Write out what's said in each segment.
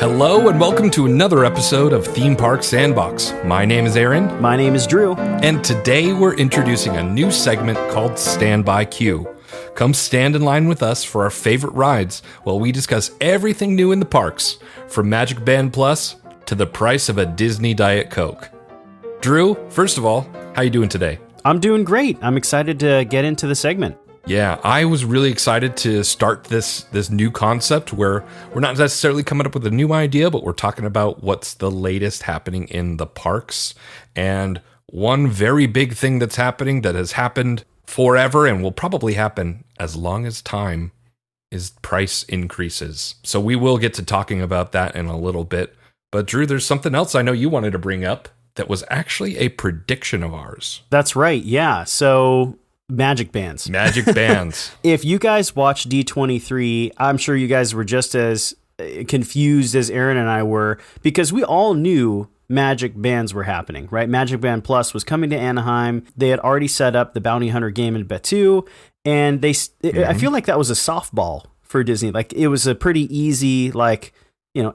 Hello and welcome to another episode of Theme Park Sandbox. My name is Aaron. My name is Drew. And today we're introducing a new segment called Stand By Queue. Come stand in line with us for our favorite rides while we discuss everything new in the parks, from MagicBand Plus to the price of a Disney Diet Coke. Drew, first of all, how you doing today? I'm doing great. I'm excited to get into the segment. Yeah, I was really excited to start this new concept where we're not necessarily coming up with a new idea, but we're talking about what's the latest happening in the parks. And one very big thing that's happening that has happened forever and will probably happen as long as time is price increases. So we will get to talking about that in a little bit. But Drew, there's something else I know you wanted to bring up that was actually a prediction of ours. That's right, yeah. So Magic Bands. Magic Bands. If you guys watched D23, I'm sure you guys were just as confused as Aaron and I were, because we all knew Magic Bands were happening, right? Magic Band Plus was coming to Anaheim. They had already set up the Bounty Hunter game in Batu, and I feel like that was a softball for Disney. Like, it was a pretty easy,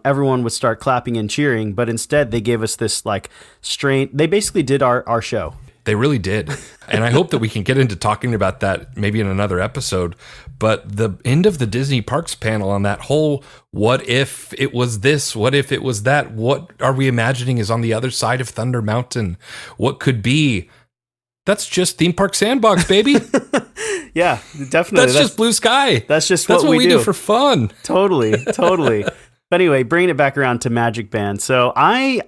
everyone would start clapping and cheering, but instead they gave us this they basically did our show. They really did. And I hope that we can get into talking about that maybe in another episode. But the end of the Disney Parks panel on that whole, what if it was this? What if it was that? What are we imagining is on the other side of Thunder Mountain? What could be? That's just Theme Park Sandbox, baby. Yeah, definitely. That's just blue sky. That's what we do for fun. Totally. But anyway, bringing it back around to Magic Band. So I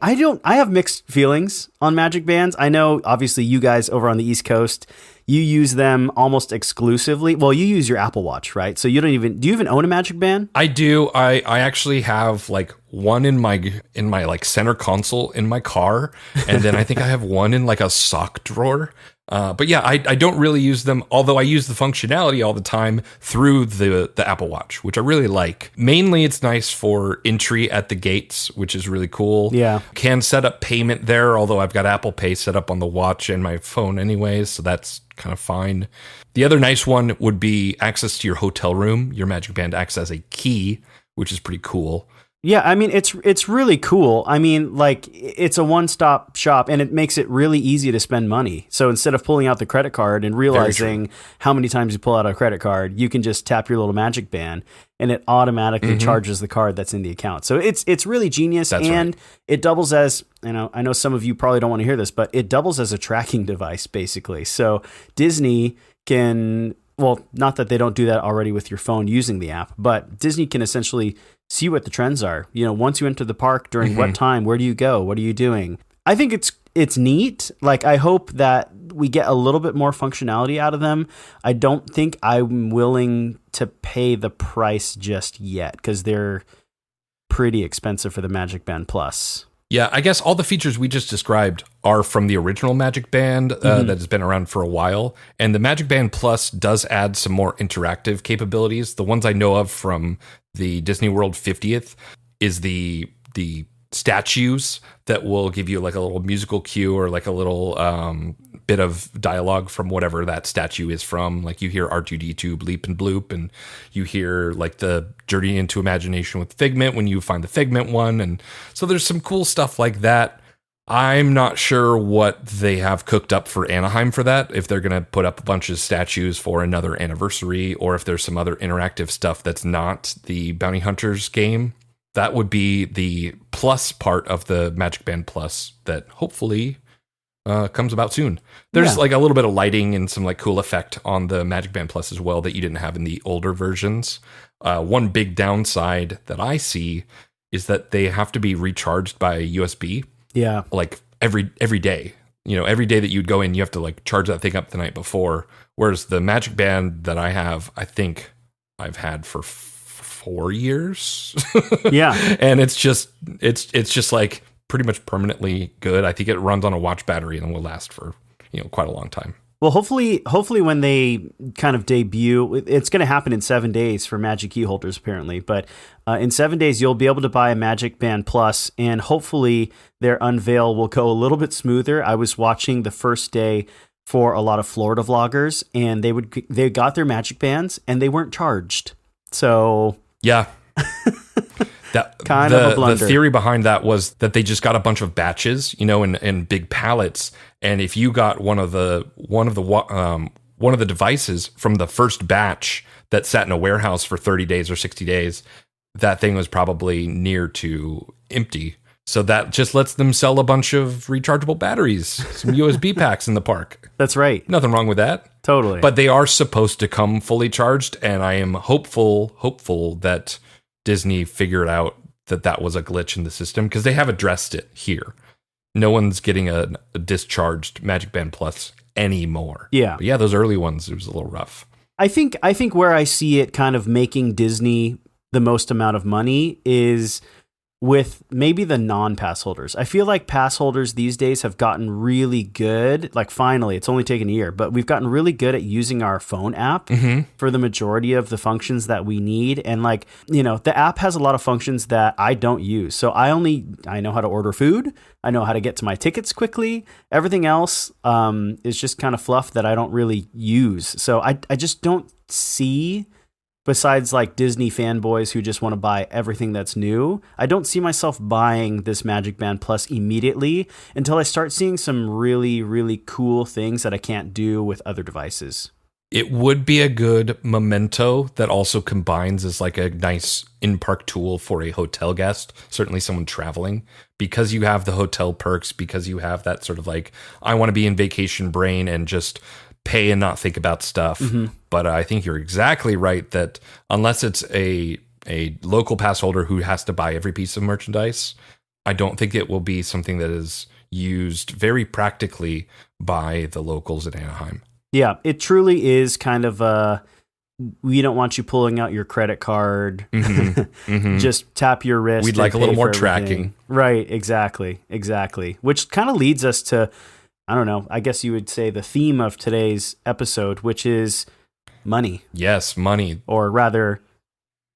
have mixed feelings on Magic Bands. I know, obviously, you guys over on the East Coast, you use them almost exclusively. Well, you use your Apple Watch, right? So do you even own a Magic Band? I do. I actually have one in my center console in my car, and then I think I have one in a sock drawer. But yeah, I don't really use them, although I use the functionality all the time through the Apple Watch, which I really like. Mainly, it's nice for entry at the gates, which is really cool. Yeah. Can set up payment there, although I've got Apple Pay set up on the watch and my phone anyways, so that's kind of fine. The other nice one would be access to your hotel room. Your Magic Band acts as a key, which is pretty cool. Yeah, I mean, it's really cool. I mean, it's a one-stop shop, and it makes it really easy to spend money. So instead of pulling out the credit card and realizing how many times you pull out a credit card, you can just tap your little Magic Band, and it automatically charges the card that's in the account. So it's really genius, and it doubles as, I know some of you probably don't want to hear this, but it doubles as a tracking device, basically. So Disney can... Well, not that they don't do that already with your phone using the app, but Disney can essentially see what the trends are. Once you enter the park, during what time, where do you go? What are you doing? I think it's neat. I hope that we get a little bit more functionality out of them. I don't think I'm willing to pay the price just yet, because they're pretty expensive for the Magic Band Plus. Yeah, I guess all the features we just described are from the original Magic Band that has been around for a while. And the Magic Band Plus does add some more interactive capabilities. The ones I know of from the Disney World 50th is the statues that will give you a little musical cue or a little bit of dialogue from whatever that statue is from. You hear R2-D2 bleep and bloop, and you hear the Journey into Imagination with Figment when you find the Figment one. And so there's some cool stuff like that. I'm not sure what they have cooked up for Anaheim for that, if they're going to put up a bunch of statues for another anniversary, or if there's some other interactive stuff that's not the Bounty Hunters game. That would be the plus part of the Magic Band Plus that hopefully comes about soon. There's a little bit of lighting and some cool effect on the Magic Band Plus as well that you didn't have in the older versions. One big downside that I see is that they have to be recharged by USB. Yeah. Every day. Every day that you'd go in, you have to charge that thing up the night before. Whereas the Magic Band that I have, I think I've had for 4 years. Yeah. And it's just pretty much permanently good. I think it runs on a watch battery and will last for, quite a long time. Well, hopefully when they kind of debut, it's going to happen in 7 days for Magic Key holders, apparently. But in 7 days, you'll be able to buy a Magic Band Plus, and hopefully their unveil will go a little bit smoother. I was watching the first day for a lot of Florida vloggers, and they got their Magic Bands, and they weren't charged. So yeah. Kind of a blunder. The theory behind that was that they just got a bunch of batches, in big pallets, and if you got one of the devices from the first batch that sat in a warehouse for 30 days or 60 days, that thing was probably near to empty. So that just lets them sell a bunch of rechargeable batteries, some USB packs in the park. That's right. Nothing wrong with that. Totally. But they are supposed to come fully charged, and I am hopeful that Disney figured out that was a glitch in the system, because they have addressed it here. No one's getting a discharged MagicBand Plus anymore. Yeah. But yeah, those early ones, it was a little rough. I think where I see it kind of making Disney the most amount of money is with maybe the non-pass holders. I feel like pass holders these days have gotten really good. Like, finally, it's only taken a year, but we've gotten really good at using our phone app for the majority of the functions that we need. And like, the app has a lot of functions that I don't use. So I know how to order food. I know how to get to my tickets quickly. Everything else is just kind of fluff that I don't really use. So I just don't see, besides like Disney fanboys who just want to buy everything that's new, I don't see myself buying this MagicBand Plus immediately until I start seeing some really, really cool things that I can't do with other devices. It would be a good memento that also combines as like a nice in-park tool for a hotel guest, certainly someone traveling, because you have the hotel perks, because you have that sort of like, I want to be in vacation brain and just pay and not think about stuff. But I think you're exactly right that unless it's a local pass holder who has to buy every piece of merchandise, I don't think it will be something that is used very practically by the locals in Anaheim. Yeah, it truly is kind of we don't want you pulling out your credit card. Just tap your wrist. We'd like a little more tracking. Right, exactly. Which kind of leads us to, I don't know, I guess you would say the theme of today's episode, which is money. Yes, money. Or rather,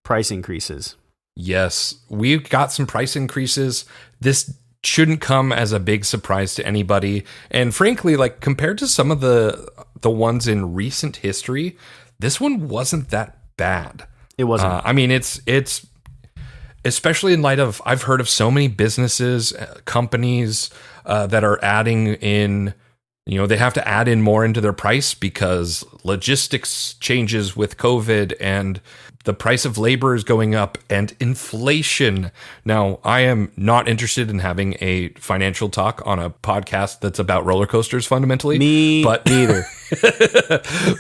price increases. Yes, we've got some price increases. This shouldn't come as a big surprise to anybody. And frankly, like compared to some of the ones in recent history, this one wasn't that bad. It wasn't. I mean, it's especially in light of, I've heard of so many businesses, companies that are adding in, they have to add in more into their price because logistics changes with COVID and the price of labor is going up and inflation. Now, I am not interested in having a financial talk on a podcast that's about roller coasters fundamentally. Me neither.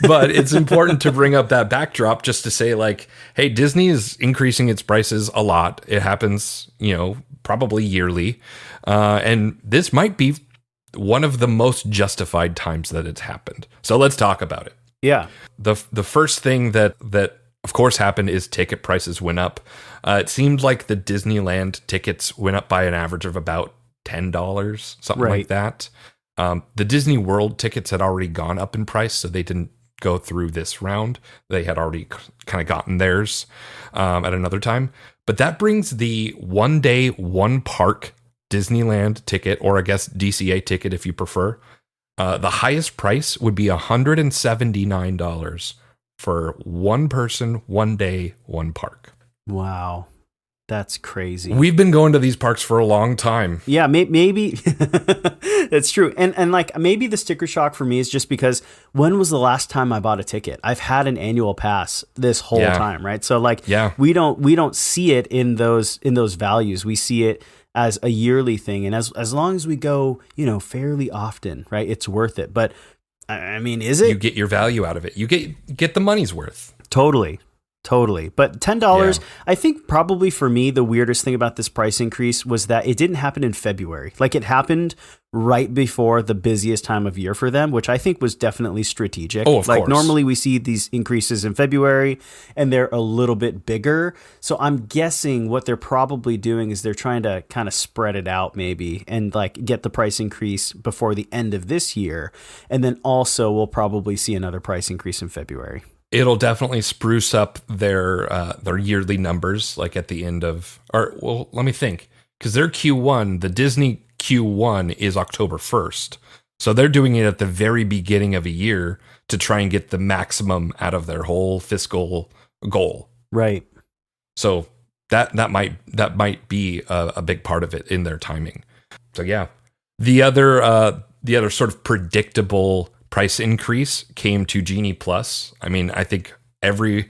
But it's important to bring up that backdrop just to say like, hey, Disney is increasing its prices a lot. It happens, probably yearly. And this might be one of the most justified times that it's happened. So let's talk about it. Yeah. The first thing that of course happened is ticket prices went up. It seemed like the Disneyland tickets went up by an average of about $10, something like that. The Disney World tickets had already gone up in price, so they didn't go through this round. They had already kind of gotten theirs at another time. But that brings the 1 day, 1 park Disneyland ticket, or I guess DCA ticket if you prefer. The highest price would be $179 for 1 person, 1 day, 1 park. Wow. That's crazy. We've been going to these parks for a long time. Yeah, maybe it's true. And like maybe the sticker shock for me is just because when was the last time I bought a ticket? I've had an annual pass this whole time, right? So like we don't see it in those values. We see it as a yearly thing, and as long as we go, fairly often, right? It's worth it. But I mean, is it? You get your value out of it. You get the money's worth. Totally. But $10, I think probably for me, the weirdest thing about this price increase was that it didn't happen in February. Like it happened right before the busiest time of year for them, which I think was definitely strategic. Oh, of course. Normally we see these increases in February and they're a little bit bigger. So I'm guessing what they're probably doing is they're trying to kind of spread it out maybe and like get the price increase before the end of this year. And then also we'll probably see another price increase in February. It'll definitely spruce up their yearly numbers, like at the end of, let me think, because their Q1, the Disney Q1 is October 1st. So they're doing it at the very beginning of a year to try and get the maximum out of their whole fiscal goal. Right. So that might be a big part of it in their timing. So yeah, the other sort of predictable price increase came to Genie Plus. I mean, I think every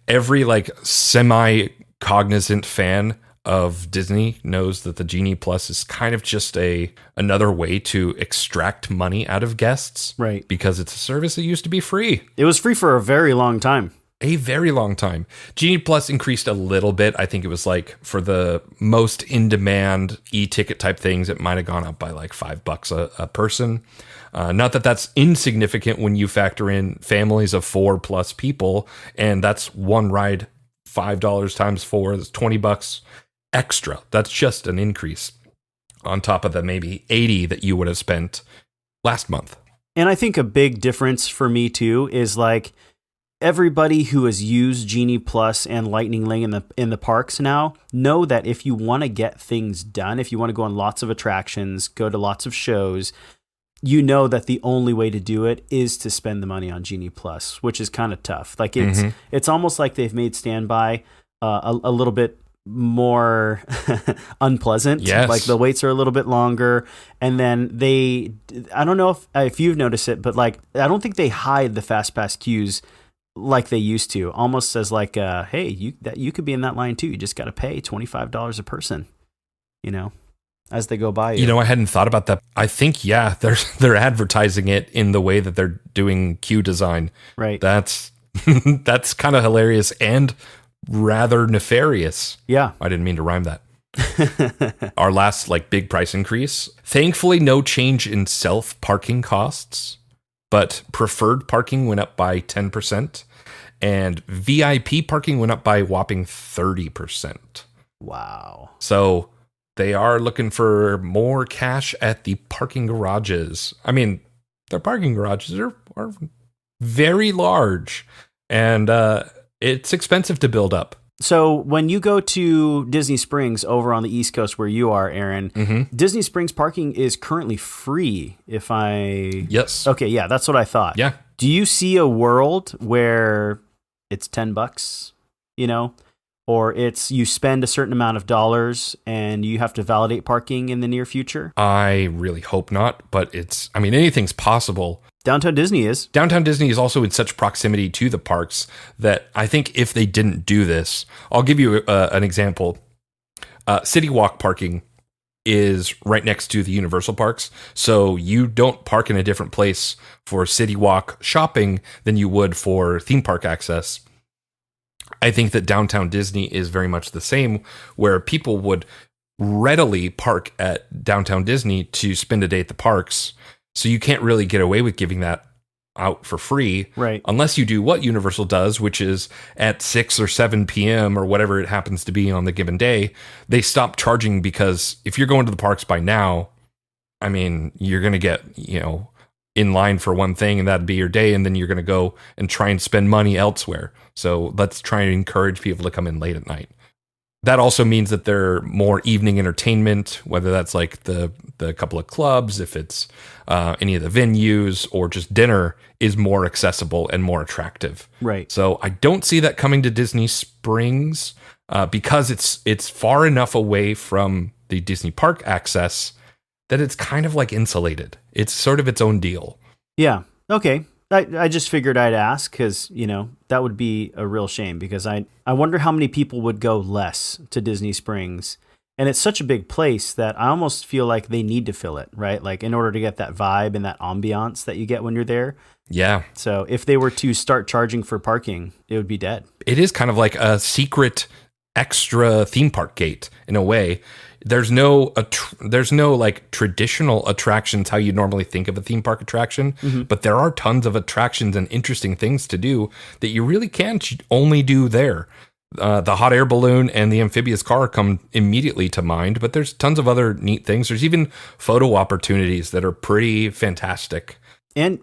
like semi cognizant fan of Disney knows that the Genie Plus is kind of just another way to extract money out of guests, right? Because it's a service that used to be free. It was free for a very long time. A very long time. Genie Plus increased a little bit. I think it was like for the most in-demand e-ticket type things, it might have gone up by like $5 a person. Not that that's insignificant when you factor in families of 4+ people, and that's one ride, $5 times 4 is $20 extra. That's just an increase on top of the maybe $80 that you would have spent last month. And I think a big difference for me too is like, everybody who has used Genie Plus and Lightning Lane in the parks now know that if you want to get things done, if you want to go on lots of attractions, go to lots of shows, you know that the only way to do it is to spend the money on Genie Plus, which is kind of tough. Like it's almost like they've made standby a little bit more unpleasant. Yes. Like the waits are a little bit longer, and then I don't know if you've noticed it, but like I don't think they hide the fast pass queues like they used to, almost as like, hey, you could be in that line too. You just got to pay $25 a person, as they go by you. I hadn't thought about that. I think, yeah, they're advertising it in the way that they're doing queue design. Right. That's kind of hilarious and rather nefarious. Yeah. I didn't mean to rhyme that. Our last like big price increase. Thankfully, no change in self-parking costs, but preferred parking went up by 10%, and VIP parking went up by a whopping 30%. Wow. So they are looking for more cash at the parking garages. I mean, their parking garages are very large, and it's expensive to build up. So when you go to Disney Springs over on the East Coast where you are, Aaron, Disney Springs parking is currently free. Yes. Okay, yeah, that's what I thought. Yeah. Do you see a world where it's $10, or it's you spend a certain amount of dollars and you have to validate parking in the near future? I really hope not, but anything's possible. Downtown Disney is. Downtown Disney is also in such proximity to the parks that I think if they didn't do this, I'll give you an example. City Walk parking is right next to the Universal parks, so you don't park in a different place for City Walk shopping than you would for theme park access. I think that Downtown Disney is very much the same, where people would readily park at Downtown Disney to spend a day at the parks. So you can't really get away with giving that out for free, right? Unless you do what Universal does, which is at 6 or 7 p.m. or whatever it happens to be on the given day, they stop charging, because if you're going to the parks by now, I mean, you're going to get, in line for one thing, and that'd be your day, and then you're going to go and try and spend money elsewhere. So let's try and encourage people to come in late at night. That also means that there are more evening entertainment, whether that's like the couple of clubs, if it's any of the venues, or just dinner is more accessible and more attractive. Right. So I don't see that coming to Disney Springs because it's far enough away from the Disney park access that it's kind of like insulated. It's sort of its own deal. Yeah. Okay. I just figured I'd ask because, that would be a real shame, because I wonder how many people would go less to Disney Springs. And it's such a big place that I almost feel like they need to fill it, right? Like in order to get that vibe and that ambiance that you get when you're there. Yeah. So if they were to start charging for parking, it would be dead. It is kind of like a secret extra theme park gate in a way. There's no like traditional attractions how you normally think of a theme park attraction, but there are tons of attractions and interesting things to do that you really can't only do there. The hot air balloon and the amphibious car come immediately to mind, but there's tons of other neat things. There's even photo opportunities that are pretty fantastic. And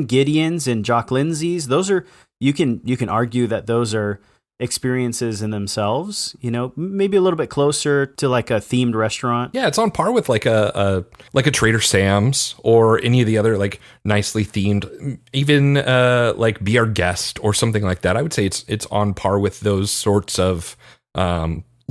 Gideon's and Jock Lindsay's, those are, you can argue that those are experiences in themselves, maybe a little bit closer to like a themed restaurant. Yeah, it's on par with like a Trader Sam's or any of the other like nicely themed, even like Be Our Guest or something like that. I would say it's on par with those sorts of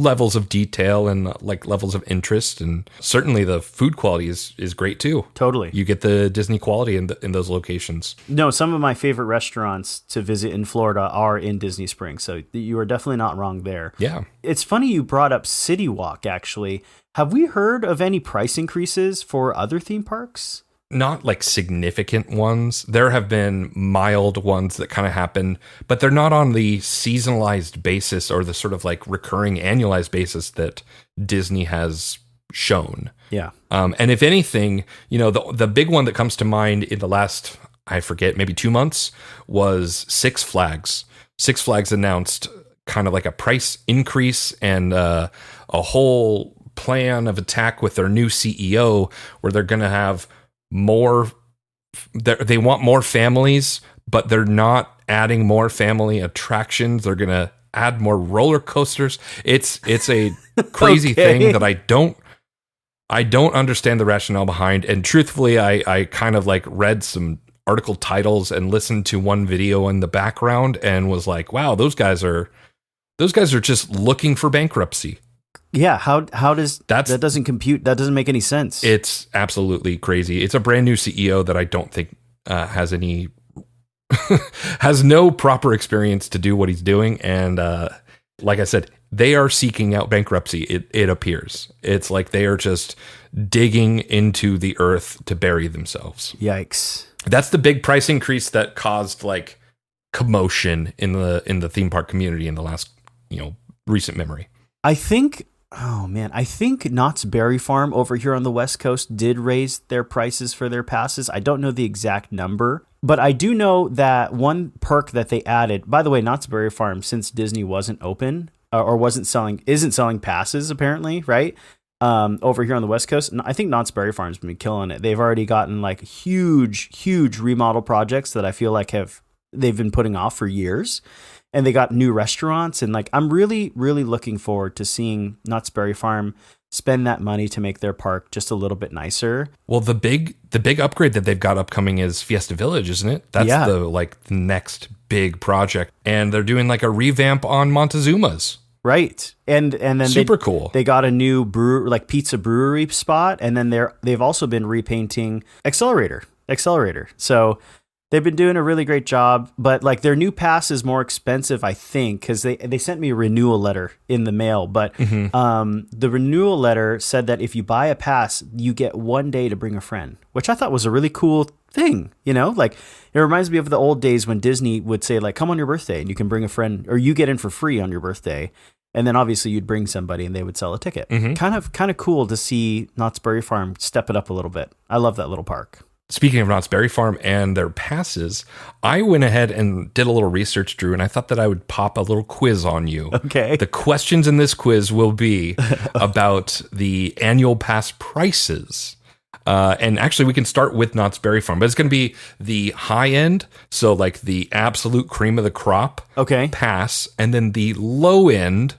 levels of detail and like levels of interest, and certainly the food quality is great too. Totally. You get the Disney quality in those locations. No, some of my favorite restaurants to visit in Florida are in Disney Springs, so you are definitely not wrong there. Yeah. It's funny you brought up City Walk, actually. Have we heard of any price increases for other theme parks? Not like significant ones. There have been mild ones that kind of happen, but they're not on the seasonalized basis or the sort of like recurring annualized basis that Disney has shown. Yeah. And if anything, the big one that comes to mind in the last, I forget, maybe 2 months was Six Flags. Six Flags announced kind of like a price increase and a whole plan of attack with their new CEO where they're going to have they want more families, but they're not adding more family attractions. They're going to add more roller coasters. It's a crazy thing that I don't understand the rationale behind. And truthfully, I kind of like read some article titles and listened to one video in the background and was like, wow, those guys are just looking for bankruptcy. Yeah, how does that doesn't compute? That doesn't make any sense. It's absolutely crazy. It's a brand new CEO that I don't think has no proper experience to do what he's doing. And like I said, they are seeking out bankruptcy. It appears it's like they are just digging into the earth to bury themselves. Yikes! That's the big price increase that caused like commotion in the theme park community in the last recent memory. I think Knott's Berry Farm over here on the West Coast did raise their prices for their passes. I don't know the exact number, but I do know that one perk that they added, by the way, Knott's Berry Farm, since Disney wasn't open or isn't selling passes apparently, right? Over here on the West Coast. I think Knott's Berry Farm's been killing it. They've already gotten like huge remodel projects that I feel like they've been putting off for years. And they got new restaurants, and like I'm really looking forward to seeing Knott's Berry Farm spend that money to make their park just a little bit nicer. Well, the big upgrade that they've got upcoming is Fiesta Village, isn't it? That's the next big project, and they're doing like a revamp on Montezuma's. Right, and then super cool. They got a new pizza brewery spot, and then they've also been repainting Accelerator. So they've been doing a really great job, but like their new pass is more expensive, I think, because they sent me a renewal letter in the mail. But the renewal letter said that if you buy a pass, you get 1 day to bring a friend, which I thought was a really cool thing. Like it reminds me of the old days when Disney would say like, come on your birthday and you can bring a friend, or you get in for free on your birthday. And then obviously you'd bring somebody and they would sell a ticket. Kind of cool to see Knott's Berry Farm step it up a little bit. I love that little park. Speaking of Knott's Berry Farm and their passes, I went ahead and did a little research, Drew, and I thought that I would pop a little quiz on you. Okay. The questions in this quiz will be about the annual pass prices. And actually, we can start with Knott's Berry Farm, but it's going to be the high end, so like the absolute cream of the crop pass, and then the low end,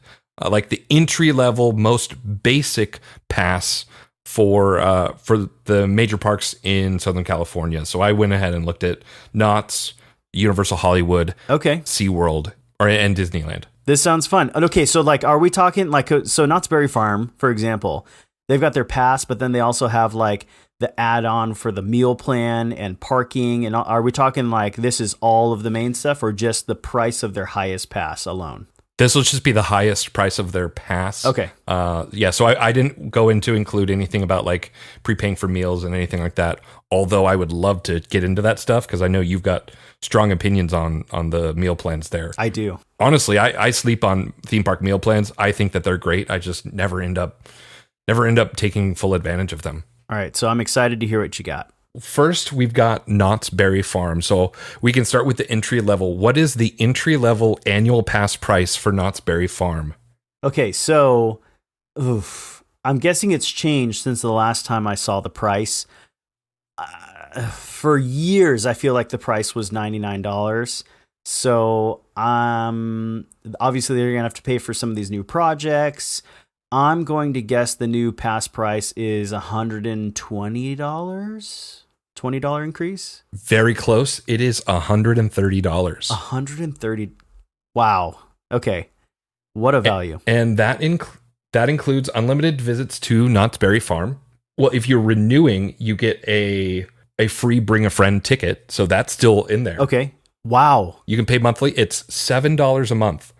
like the entry level, most basic pass for the major parks in Southern California. So I went ahead and looked at Knott's, Universal Hollywood, SeaWorld, and Disneyland. This sounds fun. Okay, so like, are we talking like, so Knott's Berry Farm, for example, they've got their pass, but then they also have like the add-on for the meal plan and parking. And are we talking like this is all of the main stuff, or just the price of their highest pass alone? This will just be the highest price of their pass. Okay. So I didn't go into include anything about like prepaying for meals and anything like that. Although I would love to get into that stuff because I know you've got strong opinions on the meal plans there. I do. Honestly, I sleep on theme park meal plans. I think that they're great. I just never end up taking full advantage of them. All right. So I'm excited to hear what you got. First, we've got Knott's Berry Farm. So we can start with the entry level. What is the entry level annual pass price for Knott's Berry Farm? Okay, so I'm guessing it's changed since the last time I saw the price. For years, I feel like the price was $99. So obviously they're going to have to pay for some of these new projects. I'm going to guess the new pass price is $120. $20 increase? Very close. It is $130. $130. Wow. Okay. What a value. And that includes unlimited visits to Knott's Berry Farm. Well, if you're renewing, you get a free Bring a Friend ticket. So that's still in there. Okay. Wow. You can pay monthly. It's $7 a month.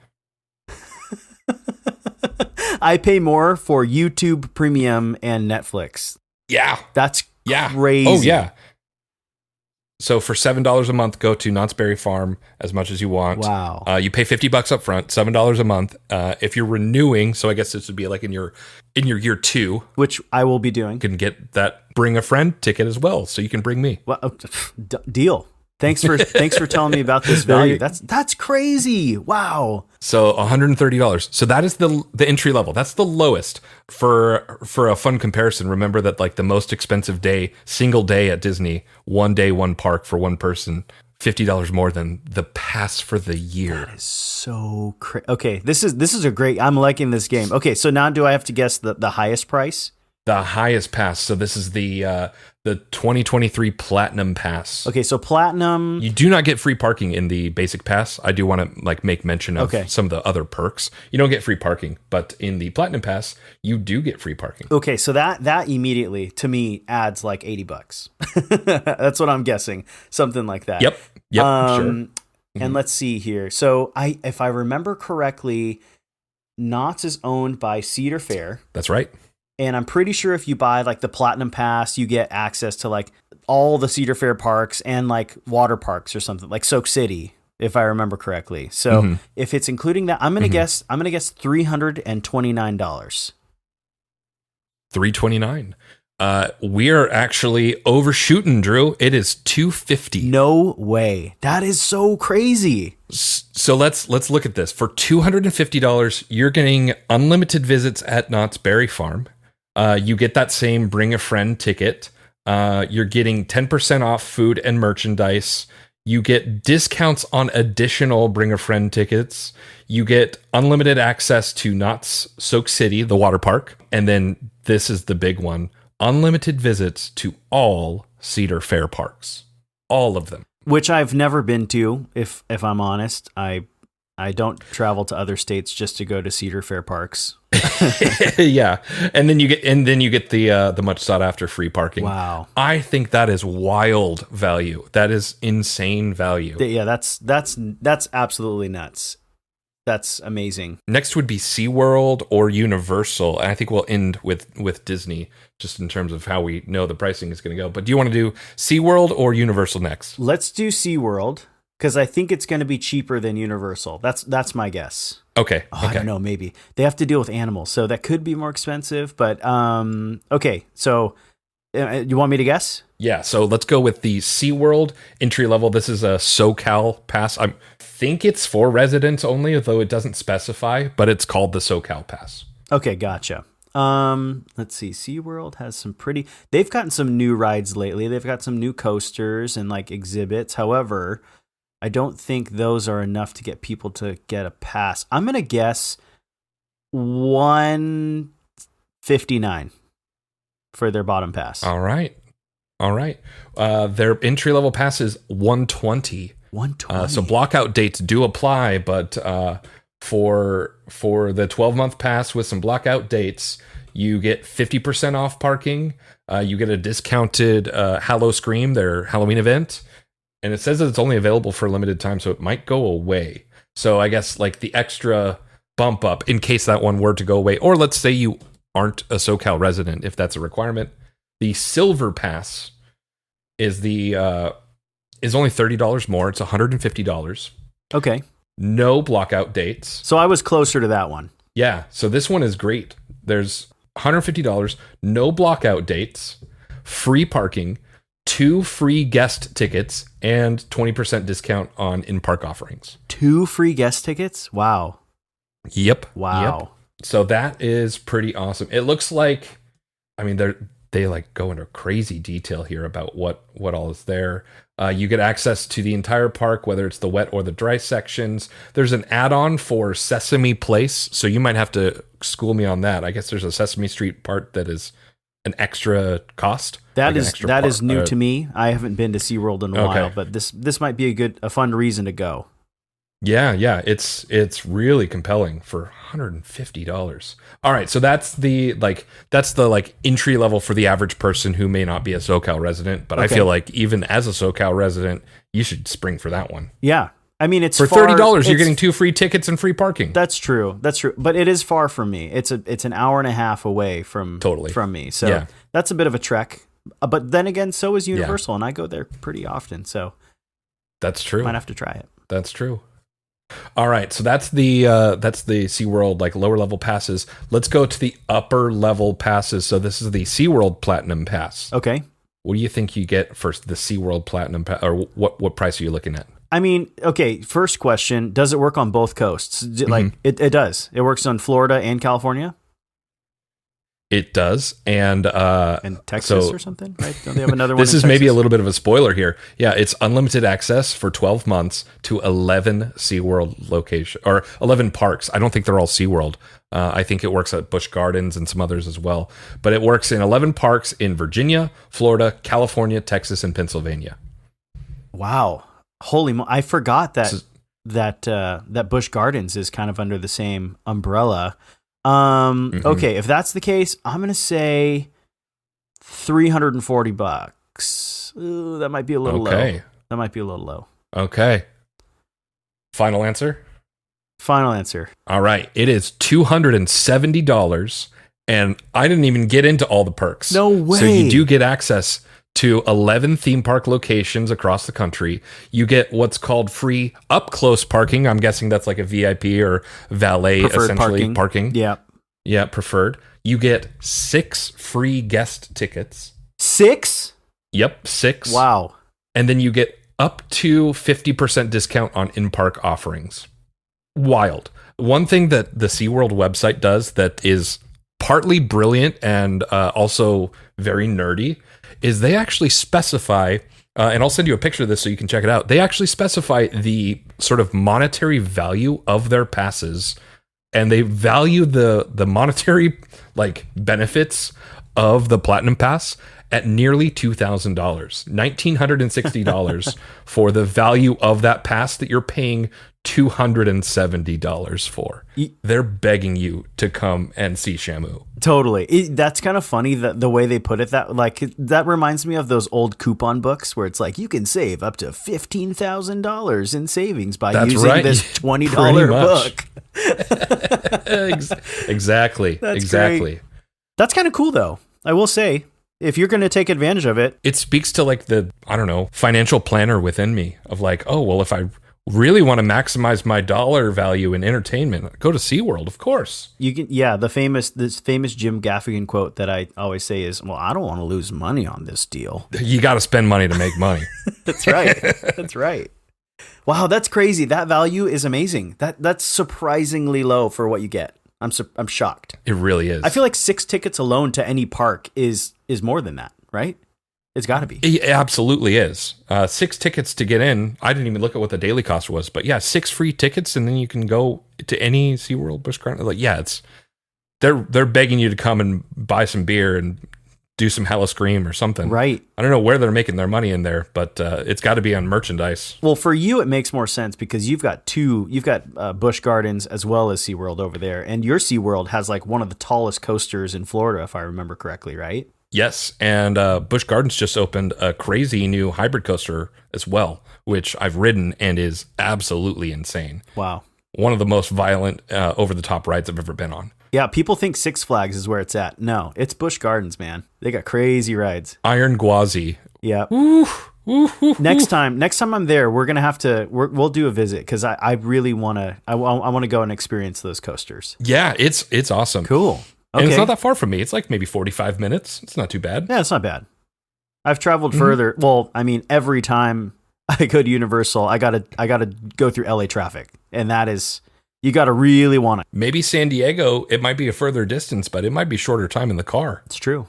I pay more for YouTube Premium and Netflix. Yeah. That's crazy. Oh, yeah. So for $7 a month, go to Knott's Berry Farm as much as you want. Wow. You pay $50 up front, $7 a month. If you're renewing, so I guess this would be like in your year 2, which I will be doing. You can get that Bring a Friend ticket as well, so you can bring me. Well, deal. Thanks for telling me about this value. That's crazy. Wow. So $130. So that is the entry level. That's the lowest for a fun comparison. Remember that like the most expensive single day at Disney, 1 day, 1 park for one person, $50 more than the pass for the year. That is so crazy. Okay, this is a great. I'm liking this game. Okay, so now do I have to guess the highest price? The highest pass. So this is the 2023 Platinum Pass. Okay, so Platinum. You do not get free parking in the basic pass. I do want to like make mention of some of the other perks. You don't get free parking, but in the Platinum Pass, you do get free parking. Okay, so that immediately to me adds like $80. That's what I'm guessing. Something like that. Yep. Sure. And let's see here. So if I remember correctly, Knott's is owned by Cedar Fair. That's right. And I'm pretty sure if you buy like the Platinum Pass, you get access to like all the Cedar Fair parks and like water parks or something like Soak City, if I remember correctly. So if it's including that, I'm gonna guess $329. $329. We are actually overshooting, Drew. It is $250. No way. That is so crazy. So let's look at this. For $250, you're getting unlimited visits at Knott's Berry Farm. You get that same Bring a Friend ticket. You're getting 10% off food and merchandise. You get discounts on additional Bring a Friend tickets. You get unlimited access to Knott's Soak City, the water park. And then this is the big one. Unlimited visits to all Cedar Fair parks. All of them. Which I've never been to, if I'm honest. I don't travel to other states just to go to Cedar Fair parks. Yeah. And then you get the much sought after free parking. Wow. I think that is wild value. That is insane value. Yeah, that's absolutely nuts. That's amazing. Next would be SeaWorld or Universal. And I think we'll end with Disney just in terms of how we know the pricing is going to go. But do you want to do SeaWorld or Universal next? Let's do SeaWorld because I think it's going to be cheaper than Universal. That's my guess. Okay. I don't know. Maybe they have to deal with animals, so that could be more expensive. But okay. So you want me to guess? Yeah. So let's go with the SeaWorld entry level. This is a SoCal Pass. I think it's for residents only, though it doesn't specify, but it's called the SoCal Pass. Okay. Gotcha. Let's see. SeaWorld has they've gotten some new rides lately. They've got some new coasters and like exhibits. However, I don't think those are enough to get people to get a pass. I'm going to guess $159 for their bottom pass. All right. Their entry level pass is $120. So blockout dates do apply, but for the 12-month pass with some blackout dates, you get 50% off parking. You get a discounted Hallow Scream, their Halloween event. And it says that it's only available for a limited time, so it might go away. So I guess like the extra bump up in case that one were to go away. Or let's say you aren't a SoCal resident, if that's a requirement. The Silver Pass is only $30 more. It's $150. Okay. No blockout dates. So I was closer to that one. Yeah. So this one is great. There's $150, no blockout dates, free parking, 2 free guest tickets, and 20% discount on in-park offerings. 2 free guest tickets? Wow. Yep. Wow. Yep. So that is pretty awesome. It looks like, I mean, they like go into crazy detail here about what all is there. You get access to the entire park, whether it's the wet or the dry sections. There's an add-on for Sesame Place, so you might have to school me on that. I guess there's a Sesame Street part that is an extra cost. That is new to me. I haven't been to SeaWorld in a while, but this might be a fun reason to go. Yeah, it's really compelling for $150. All right, so that's the entry level for the average person who may not be a SoCal resident, but I feel like even as a SoCal resident, you should spring for that one. Yeah. I mean, it's for $30, you're getting 2 free tickets and free parking. That's true. But it is far from me. It's an hour and a half away from me. So that's a bit of a trek. But then again, so is Universal, and I go there pretty often. So that's true. Might have to try it. That's true. All right, so that's the SeaWorld like lower level passes. Let's go to the upper level passes. So this is the SeaWorld Platinum Pass. Okay. What do you think you get for the SeaWorld Platinum Pass, or what price are you looking at? I mean, okay, first question, does it work on both coasts? Like it does. It works on Florida and California? It does, and Texas or something, right? Don't they have another one? This is maybe a little bit of a spoiler here. Yeah, it's unlimited access for 12 months to 11 SeaWorld location or 11 parks. I don't think they're all SeaWorld. I think it works at Busch Gardens and some others as well. But it works in 11 parks in Virginia, Florida, California, Texas, and Pennsylvania. Wow, I forgot that Busch Gardens is kind of under the same umbrella. Okay, if that's the case, I'm going to say $340. Ooh, that might be a little low. That might be a little low. Okay. Final answer? Final answer. All right. It is $270, and I didn't even get into all the perks. No way. So you do get access to 11 theme park locations across the country. You get what's called free up-close parking. I'm guessing that's like a VIP or valet, preferred essentially, parking. Yeah. Yeah, preferred. You get 6 free guest tickets. 6? Yep, 6. Wow. And then you get up to 50% discount on in-park offerings. Wild. One thing that the SeaWorld website does that is partly brilliant and also very nerdy is they actually specify, and I'll send you a picture of this so you can check it out. They actually specify the sort of monetary value of their passes, and they value the monetary like benefits of the Platinum Pass at nearly $2,000, $1,960 for the value of that pass that you're paying $270 for. They're begging you to come and see Shamu. Totally. That's kind of funny that the way they put it, that reminds me of those old coupon books where it's like you can save up to $15,000 in savings by using this $20 book. Exactly. That's great. That's kind of cool though. I will say, if you're going to take advantage of it, it speaks to like the, I don't know, financial planner within me of like, oh, well, if I really want to maximize my dollar value in entertainment, go to SeaWorld, of course. You can, this famous Jim Gaffigan quote that I always say is, well, I don't want to lose money on this deal. You got to spend money to make money. That's right. That's right. Wow, that's crazy. That value is amazing. That's surprisingly low for what you get. I'm shocked. It really is. I feel like 6 tickets alone to any park is more than that, right? It's got to be. It absolutely is. 6 tickets to get in. I didn't even look at what the daily cost was, but yeah, 6 free tickets, and then you can go to any SeaWorld, Busch Gardens. Like, yeah, they're begging you to come and buy some beer and do some Hella-Scream or something. Right. I don't know where they're making their money in there, but it's got to be on merchandise. Well, for you, it makes more sense because you've got Busch Gardens as well as SeaWorld over there, and your SeaWorld has like one of the tallest coasters in Florida, if I remember correctly, right? Yes, and Busch Gardens just opened a crazy new hybrid coaster as well, which I've ridden and is absolutely insane. Wow. One of the most violent, over-the-top rides I've ever been on. Yeah, people think Six Flags is where it's at. No, it's Busch Gardens, man. They got crazy rides. Iron Gwazi. Yeah. Next time I'm there, we're gonna have to. We'll do a visit because I really want to. I want to go and experience those coasters. Yeah, it's awesome. Cool. Okay. And it's not that far from me. It's like maybe 45 minutes. It's not too bad. Yeah, it's not bad. I've traveled further. Well, I mean, every time I go to Universal, I gotta go through LA traffic, and that is. You got to really want it. Maybe San Diego, it might be a further distance, but it might be shorter time in the car. It's true.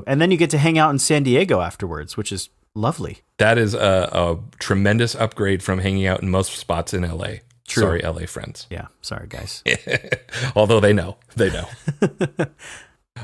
And then you get to hang out in San Diego afterwards, which is lovely. That is a tremendous upgrade from hanging out in most spots in LA. True. Sorry, LA friends. Yeah, sorry, guys. Although they know.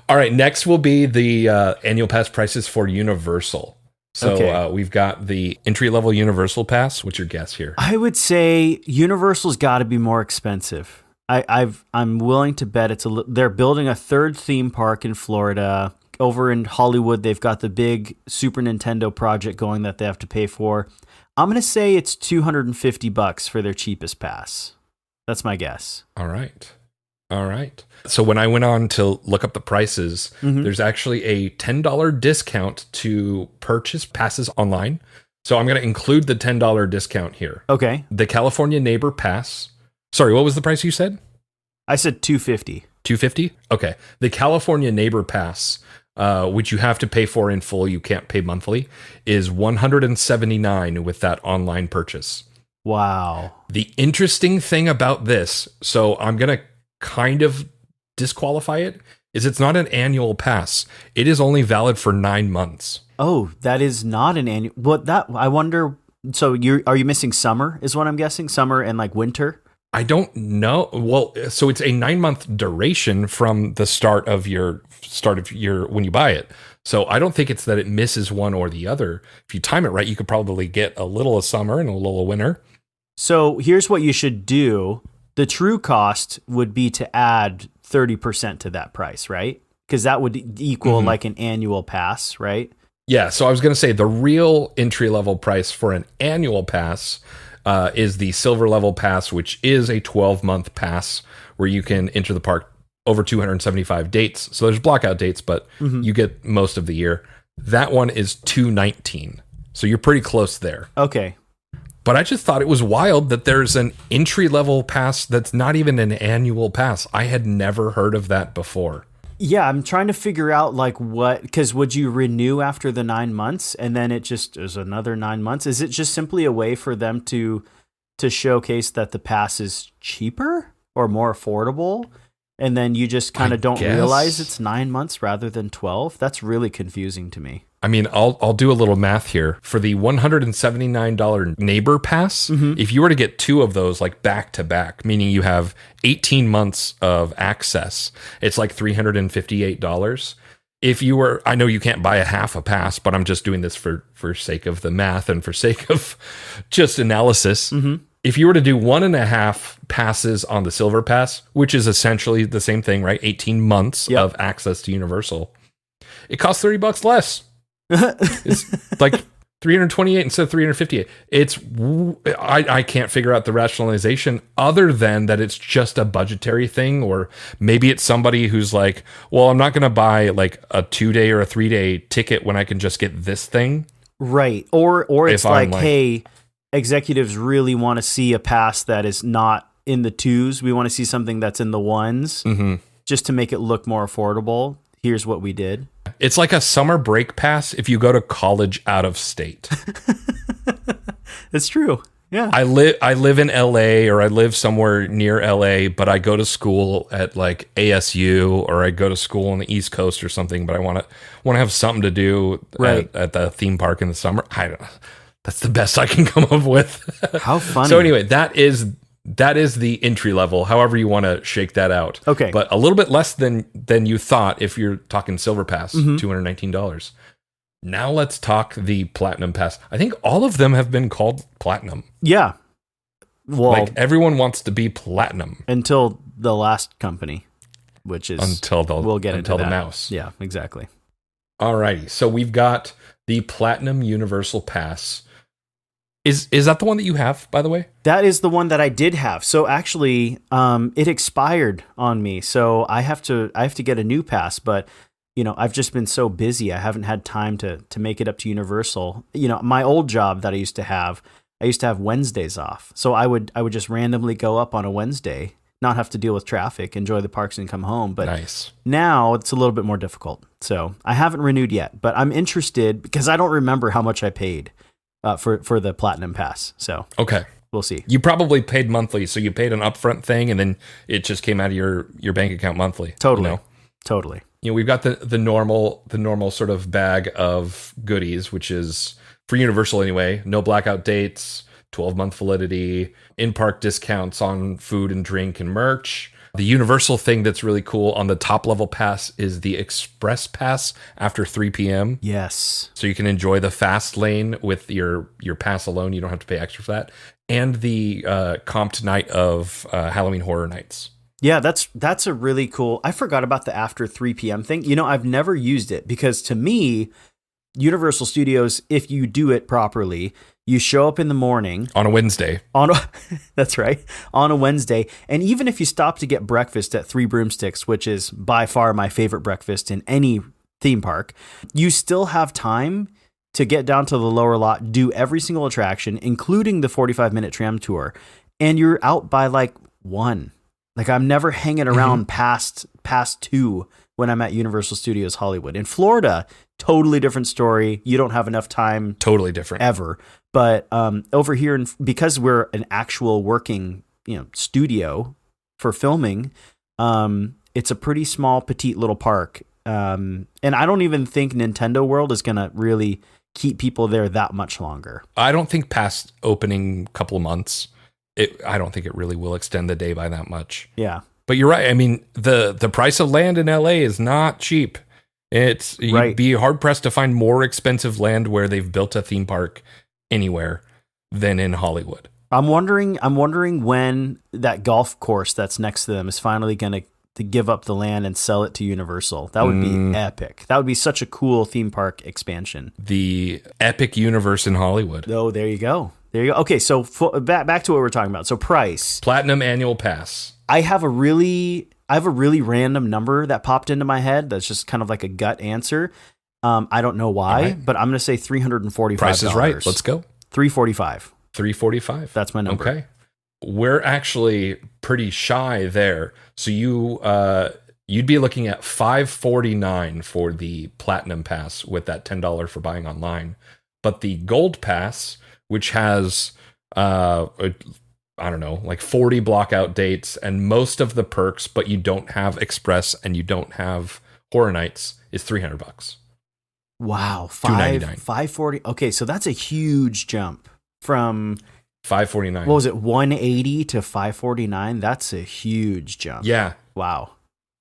All right, next will be the annual pass prices for Universal. So Okay. we've got the entry-level Universal Pass. What's your guess here? I would say Universal's got to be more expensive. I'm willing to bet they're building a third theme park in Florida. Over in Hollywood, they've got the big Super Nintendo project going that they have to pay for. I'm going to say it's $250 for their cheapest pass. That's my guess. All right. So when I went on to look up the prices, there's actually a $10 discount to purchase passes online. So I'm going to include the $10 discount here. Okay. The California Neighbor Pass. Sorry, what was the price you said? I said $250. $250? Okay. The California Neighbor Pass, which you have to pay for in full, you can't pay monthly, is $179 with that online purchase. Wow. The interesting thing about this, so I'm going to kind of disqualify it, is it's not an annual pass. It is only valid for 9 months. Oh, that is not an annual. I wonder. So are you missing summer? Is what I'm guessing. Summer and like winter. I don't know. Well, so it's a 9-month duration from the start of your when you buy it. So I don't think it's that it misses one or the other. If you time it right, you could probably get a little of summer and a little of winter. So here's what you should do. The true cost would be to add 30% to that price, right? Because that would equal like an annual pass, right? Yeah. So I was going to say the real entry level price for an annual pass is the silver level pass, which is a 12-month pass where you can enter the park over 275 dates. So there's blockout dates, but you get most of the year. That one is $219. So you're pretty close there. Okay. But I just thought it was wild that there's an entry-level pass that's not even an annual pass. I had never heard of that before. Yeah, I'm trying to figure out like because would you renew after the 9 months and then it just is another 9 months? Is it just simply a way for them to showcase that the pass is cheaper or more affordable? And then you just kind of don't realize it's 9 months rather than 12? That's really confusing to me. I mean, I'll do a little math here. For the $179 Neighbor Pass, if you were to get 2 of those like back to back, meaning you have 18 months of access, it's like $358. If you were, I know you can't buy a half a pass, but I'm just doing this for sake of the math and for sake of just analysis. If you were to do 1.5 passes on the Silver Pass, which is essentially the same thing, right? 18 months of access to Universal, it costs $30 less. It's like 328 instead of 358. I can't figure out the rationalization other than that it's just a budgetary thing, or maybe it's somebody who's like, well, I'm not going to buy like a 2-day or a 3-day ticket when I can just get this thing. Right. Or it's like, hey, executives really want to see a pass that is not in the 2s. We want to see something that's in the 1s just to make it look more affordable. Here's what we did. It's like a summer break pass if you go to college out of state. It's true. Yeah. I live in LA, or I live somewhere near LA, but I go to school at like ASU, or I go to school on the East Coast or something, but I want to have something to do at the theme park in the summer. I don't know. That's the best I can come up with. How funny. So anyway, that is the entry level, however you want to shake that out. Okay. But a little bit less than you thought if you're talking Silver Pass, $219. Now let's talk the Platinum Pass. I think all of them have been called Platinum. Yeah. Well, like everyone wants to be Platinum. Until the last company, which is... we'll get into the that. mouse. Yeah, exactly. Alrighty. So we've got the Platinum Universal Pass. Is that the one that you have, by the way? That is the one that I did have. So actually, it expired on me. So I have to get a new pass, but I've just been so busy. I haven't had time to make it up to Universal. My old job that I used to have Wednesdays off. So I would just randomly go up on a Wednesday, not have to deal with traffic, enjoy the parks and come home. But nice. Now it's a little bit more difficult. So I haven't renewed yet, but I'm interested because I don't remember how much I paid for the Platinum Pass. So okay, we'll see. You probably paid monthly, so you paid an upfront thing, and then it just came out of your bank account monthly. Totally, totally. We've got the normal sort of bag of goodies, which is for Universal anyway. No blackout dates, 12-month validity, in-park discounts on food and drink and merch, The Universal thing that's really cool on the top level pass is the Express Pass after 3 p.m. Yes. So you can enjoy the fast lane with your pass alone. You don't have to pay extra for that. And the comped night of Halloween Horror Nights. Yeah, that's a really cool. I forgot about the after 3 p.m. thing. You know, I've never used it because to me, Universal Studios, if you do it properly, you show up in the morning on a Wednesday. That's right, on a Wednesday. And even if you stop to get breakfast at Three Broomsticks, which is by far my favorite breakfast in any theme park, you still have time to get down to the lower lot, do every single attraction, including the 45-minute tram tour, and you're out by like 1. Like I'm never hanging around past 2 when I'm at Universal Studios Hollywood. In Florida, totally different story. You don't have enough time. Totally different. Ever. But over here, because we're an actual working studio for filming, it's a pretty small, petite little park. And I don't even think Nintendo World is going to really keep people there that much longer. I don't think past opening couple of months, I don't think it really will extend the day by that much. Yeah. But you're right. I mean, the price of land in LA is not cheap. You'd be hard pressed to find more expensive land where they've built a theme park anywhere than in Hollywood. I'm wondering when that golf course that's next to them is finally going to give up the land and sell it to Universal. That would be epic. That would be such a cool theme park expansion. The epic universe in Hollywood. Oh, there you go. There you go. Okay, so back to what we're talking about. So price. Platinum annual pass. I have a really random number that popped into my head. That's just kind of like a gut answer. I don't know why, but I'm going to say $345. Price is right. Let's go. $345. $345. That's my number. Okay. We're actually pretty shy there. So you'd be looking at $549 for the Platinum Pass with that $10 for buying online. But the Gold Pass, which has I don't know, like 40 block-out dates and most of the perks, but you don't have Express and you don't have Horror Nights, is $300. Wow, $299. $540. Okay, so that's a huge jump from $549. What was it, $180 to $549? That's a huge jump. Yeah. Wow.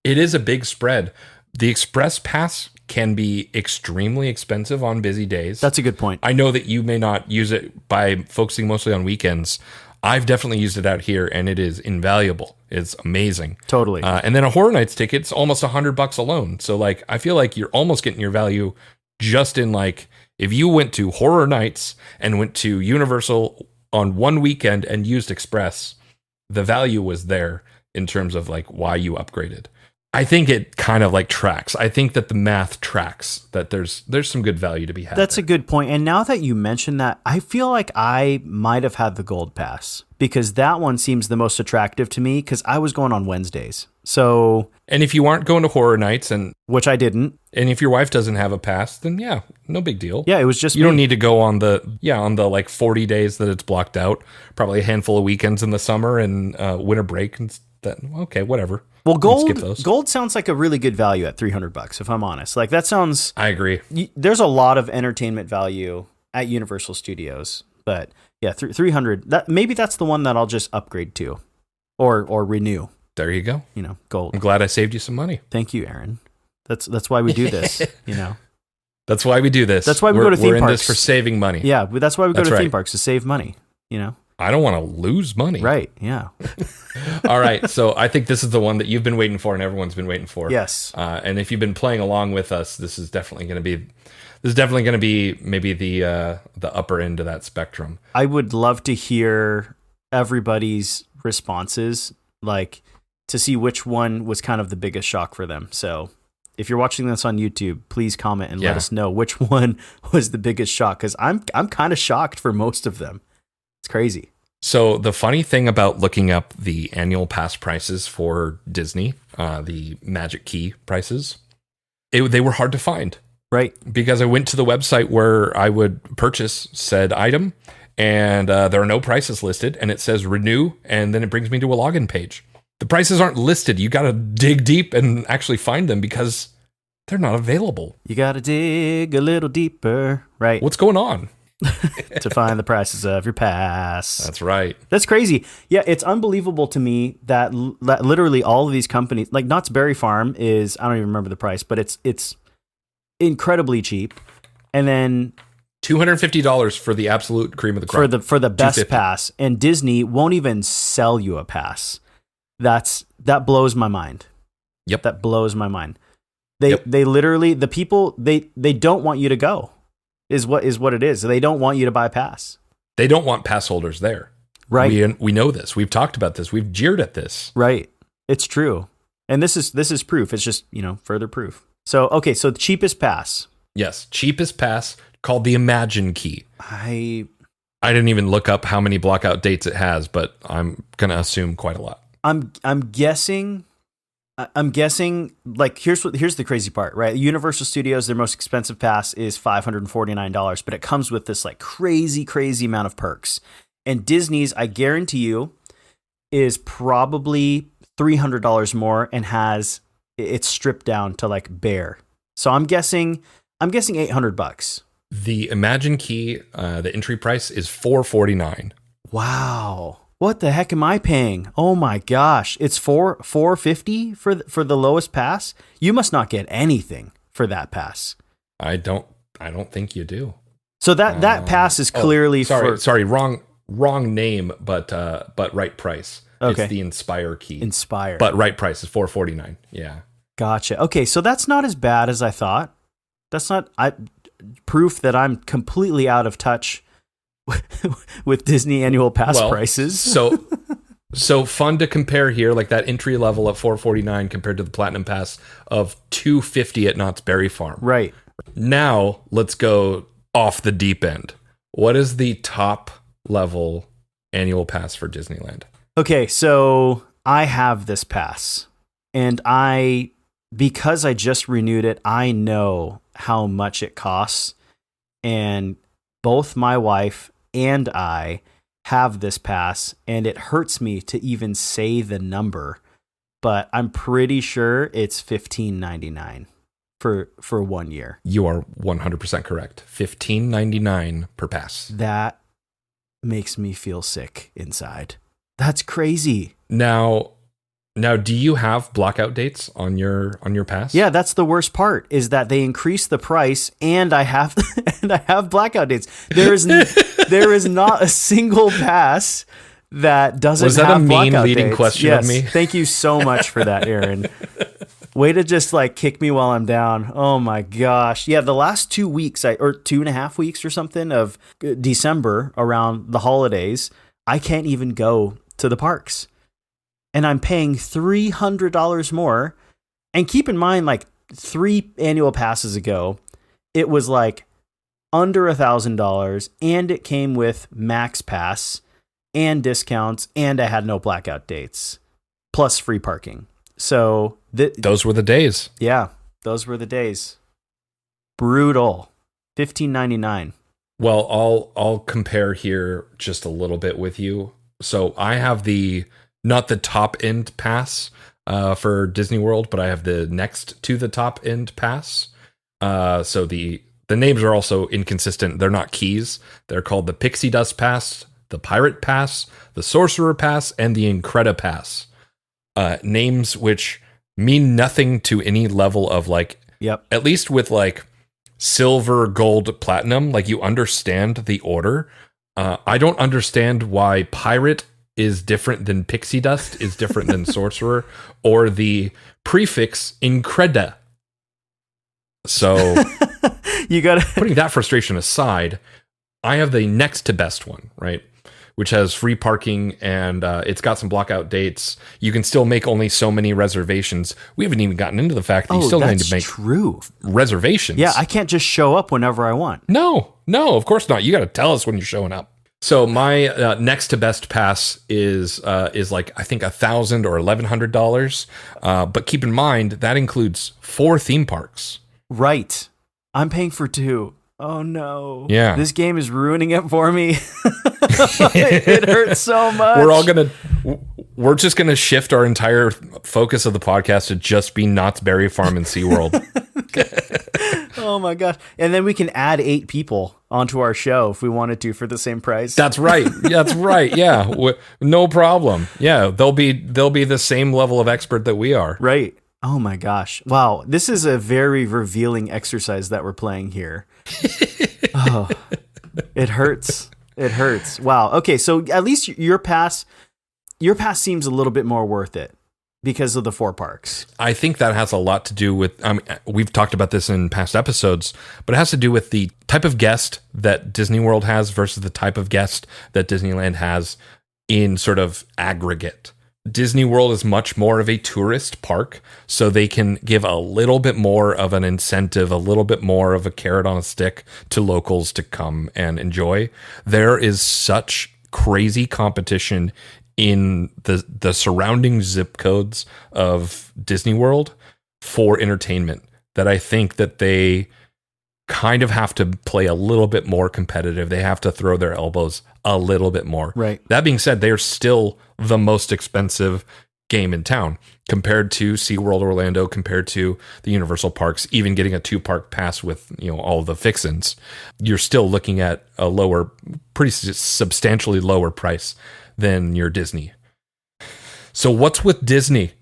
It is a big spread. The Express Pass can be extremely expensive on busy days. That's a good point. I know that you may not use it by focusing mostly on weekends. I've definitely used it out here, and it is invaluable. It's amazing. Totally. And then a Horror Nights ticket's almost $100 alone. So, like, I feel like you're almost getting your value just in, like, if you went to Horror Nights and went to Universal on one weekend and used Express, the value was there in terms of, like, why you upgraded. I think it kind of like tracks. I think that the math tracks, that there's some good value to be had. That's a good point. And now that you mention that, I feel like I might have had the Gold Pass because that one seems the most attractive to me because I was going on Wednesdays. So, and if you aren't going to Horror Nights, and which I didn't, and if your wife doesn't have a pass, then yeah, no big deal. Yeah, it was just you don't need to go on the like 40 days that it's blocked out. Probably a handful of weekends in the summer and winter break and okay, whatever. Well, gold sounds like a really good value at $300, if I'm honest. Like that sounds. I agree. There's a lot of entertainment value at Universal Studios, but yeah, 300. Maybe that's the one that I'll just upgrade to, or renew. There you go. Gold. I'm glad I saved you some money. Thank you, Aaron. That's why we do this. That's why we do this. That's why we go to theme parks. We're in this for saving money. Yeah, that's why we go to theme parks, to save money. I don't want to lose money. Right, yeah. All right, so I think this is the one that you've been waiting for and everyone's been waiting for. Yes. And if you've been playing along with us, this is definitely going to be maybe the upper end of that spectrum. I would love to hear everybody's responses, like to see which one was kind of the biggest shock for them. So if you're watching this on YouTube, please comment and let us know which one was the biggest shock, because I'm kind of shocked for most of them. It's crazy. So the funny thing about looking up the annual pass prices for Disney, the Magic Key prices, they were hard to find. Right. Because I went to the website where I would purchase said item, and there are no prices listed, and it says renew, and then it brings me to a login page. The prices aren't listed. You got to dig deep and actually find them because they're not available. You got to dig a little deeper. Right. What's going on? to find the prices of your pass. That's right. That's crazy. Yeah, it's unbelievable to me that literally all of these companies, like Knott's Berry Farm is, I don't even remember the price, but it's incredibly cheap. And then $250 for the absolute cream of the crop. For the best pass. And Disney won't even sell you a pass. That blows my mind. Yep. That blows my mind. They literally, the people, they don't want you to go. Is what it is. They don't want you to buy a pass. They don't want pass holders there. Right. We know this. We've talked about this. We've jeered at this. Right. It's true. And this is proof. It's just, further proof. So, okay. So the cheapest pass. Yes. Cheapest pass called the Imagine Key. I didn't even look up how many blockout dates it has, but I'm going to assume quite a lot. I'm guessing like here's the crazy part, right? Universal Studios, their most expensive pass is $549, but it comes with this like crazy amount of perks. And Disney's, I guarantee you, is probably $300 more and it's stripped down to like bare. So I'm guessing $800. The Imagine Key, the entry price is $449. Wow. What the heck am I paying? Oh my gosh. It's $450 for the lowest pass? You must not get anything for that pass. I don't think you do. So that pass is clearly sorry, wrong name, but right price. Okay. It's the Inspire Key. Inspire. But right price is $449. Yeah. Gotcha. Okay, so that's not as bad as I thought. That's not proof that I'm completely out of touch with Disney annual pass prices. So fun to compare here, like that entry level at $449 compared to the Platinum Pass of $250 at Knott's Berry Farm. Right. Now let's go off the deep end. What is the top level annual pass for Disneyland? Okay, so I have this pass, and because I just renewed it, I know how much it costs, and both my wife and I have this pass, and it hurts me to even say the number, but I'm pretty sure it's $15.99 for 1 year. You are 100% correct. $15.99 per pass. That makes me feel sick inside. That's crazy. Now, do you have blackout dates on your pass? Yeah, that's the worst part, is that they increase the price and I have blackout dates. There is not a single pass that doesn't have blackout dates. Was that a mean leading question of me? Thank you so much for that, Aaron. Way to just like kick me while I'm down. Oh my gosh. Yeah, the last 2 weeks or 2.5 weeks or something of December around the holidays, I can't even go to the parks. And I'm paying $300 more. And keep in mind, like 3 annual passes ago, it was like under $1,000, and it came with Max Pass and discounts, and I had no blackout dates, plus free parking. So those were the days. Yeah, those were the days. Brutal. $15.99. Well, I'll compare here just a little bit with you. So I have not the top end pass for Disney World, but I have the next to the top end pass. So the names are also inconsistent. They're not keys. They're called the Pixie Dust Pass, the Pirate Pass, the Sorcerer Pass, and the Increda Pass. Names which mean nothing to any level of like, yep. At least with like silver, gold, platinum, like you understand the order. I don't understand why Pirate is different than Pixie Dust, is different than Sorcerer, or the prefix Increda. So you got putting that frustration aside, I have the next to best one, right? Which has free parking and it's got some blockout dates. You can still make only so many reservations. We haven't even gotten into the fact that you still need to make reservations. Yeah, I can't just show up whenever I want. No, of course not. You got to tell us when you're showing up. So my next to best pass is like I think $1,000 or $1,100. But keep in mind that includes 4 theme parks. Right. I'm paying for 2. Oh no. Yeah. This game is ruining it for me. It hurts so much. We're just gonna shift our entire focus of the podcast to just be Knott's Berry Farm and SeaWorld. Oh my gosh. And then we can add 8 people onto our show if we wanted to for the same price. That's right. That's right. Yeah. No problem. Yeah. They'll be the same level of expert that we are. Right. Oh my gosh. Wow. This is a very revealing exercise that we're playing here. Oh, it hurts. It hurts. Wow. Okay. So at least your pass seems a little bit more worth it because of the 4 parks. I think that has a lot to do with, we've talked about this in past episodes, but it has to do with the type of guest that Disney World has versus the type of guest that Disneyland has in sort of aggregate. Disney World is much more of a tourist park, so they can give a little bit more of an incentive, a little bit more of a carrot on a stick to locals to come and enjoy. There is such crazy competition in the surrounding zip codes of Disney World for entertainment that I think that they kind of have to play a little bit more competitive. They have to throw their elbows a little bit more. Right. That being said, they're still the most expensive game in town compared to SeaWorld Orlando, compared to the Universal parks, even getting a 2-park pass with, all the fixins. You're still looking at a lower, pretty substantially lower price than your Disney. So what's with Disney?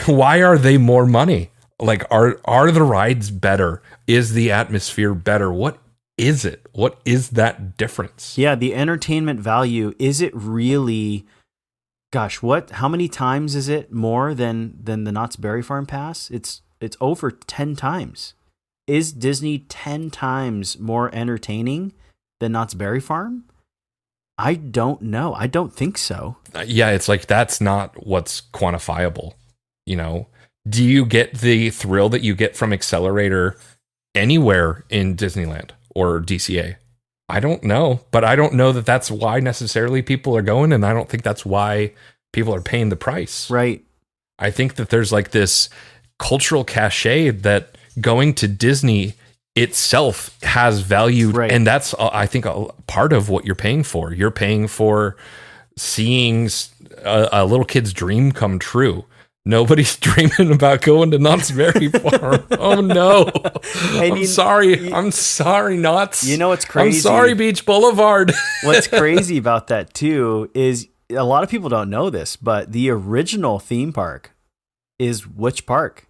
Why are they more money? Like, are the rides better? Is the atmosphere better? What is it? What is that difference? Yeah, the entertainment value, is it really, gosh, how many times is it more than the Knott's Berry Farm Pass? It's over 10 times. Is Disney 10 times more entertaining than Knott's Berry Farm? I don't know. I don't think so. Yeah, it's like that's not what's quantifiable. Do you get the thrill that you get from Accelerator anywhere in Disneyland or DCA? I don't know, but I don't know that that's why necessarily people are going, and I don't think that's why people are paying the price. Right. I think that there's like this cultural cachet that going to Disney itself has value, right. And that's, I think, a part of what you're paying for. You're paying for seeing a little kid's dream come true. Nobody's dreaming about going to Knott's Berry Farm. Oh no! I'm sorry, Knott's. What's crazy? I'm sorry, Beach Boulevard. What's crazy about that too is a lot of people don't know this, but the original theme park is which park?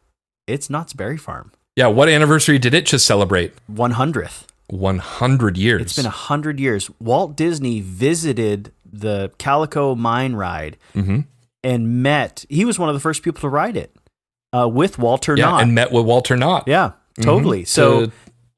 It's Knott's Berry Farm. Yeah, what anniversary did it just celebrate? 100th. 100 years. It's been 100 years. Walt Disney visited the Calico Mine ride and he was one of the first people to ride it with Walter Knott. And met with Walter Knott. Yeah, totally. So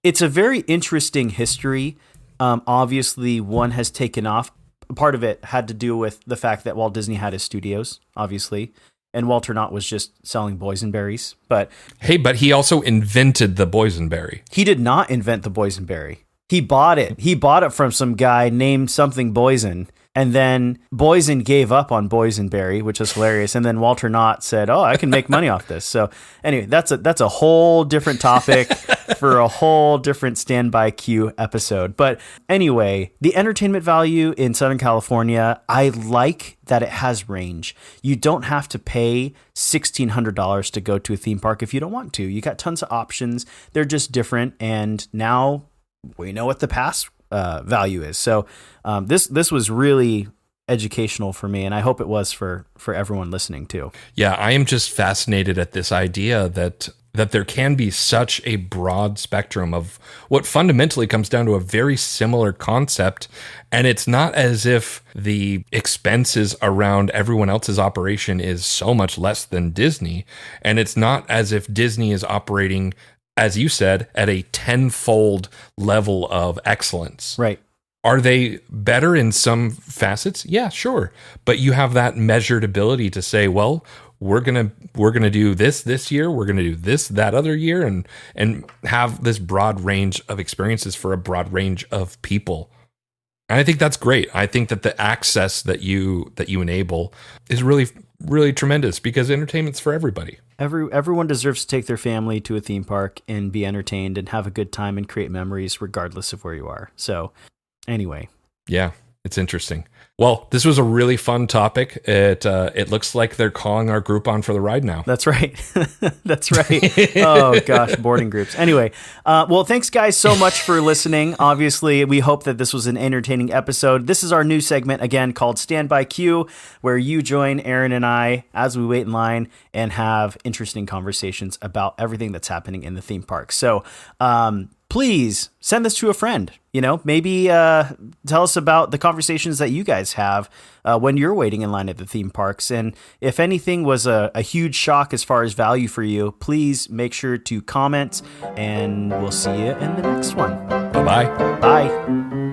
it's a very interesting history. Obviously, one has taken off. Part of it had to do with the fact that Walt Disney had his studios, obviously. And Walter Knott was just selling boysenberries. But he also invented the boysenberry. He did not invent the boysenberry. He bought it. He bought it from some guy named something Boysen. And then Boysen gave up on boysenberry, which is hilarious. And then Walter Knott said, "Oh, I can make money off this." So anyway, that's a whole different topic for a whole different standby queue episode. But anyway, the entertainment value in Southern California, I like that it has range. You don't have to pay $1,600 to go to a theme park if you don't want to. You got tons of options. They're just different. And now we know what the pass value is. So this was really educational for me, and I hope it was for everyone listening too. Yeah, I am just fascinated at this idea that there can be such a broad spectrum of what fundamentally comes down to a very similar concept, and it's not as if the expenses around everyone else's operation is so much less than Disney, and it's not as if Disney is operating, as you said, at a 10-fold level of excellence. Right. Are they better in some facets? Yeah, sure. But you have that measured ability to say, well, we're gonna do this year, we're gonna do this that other year, and have this broad range of experiences for a broad range of people. And I think that's great. I think that the access that you enable is really, really tremendous because entertainment's for everybody. Everyone deserves to take their family to a theme park and be entertained and have a good time and create memories regardless of where you are. So anyway. Yeah, It's interesting. Well, this was a really fun topic. It looks like they're calling our group on for the ride now. That's right. That's right. Oh, gosh, boarding groups. Anyway, well, thanks, guys, so much for listening. Obviously, we hope that this was an entertaining episode. This is our new segment, again, called Stand By Queue, where you join Aaron and I as we wait in line and have interesting conversations about everything that's happening in the theme park. So, please send this to a friend. Maybe tell us about the conversations that you guys have when you're waiting in line at the theme parks. And if anything was a huge shock as far as value for you, please make sure to comment, and we'll see you in the next one. Bye. Bye.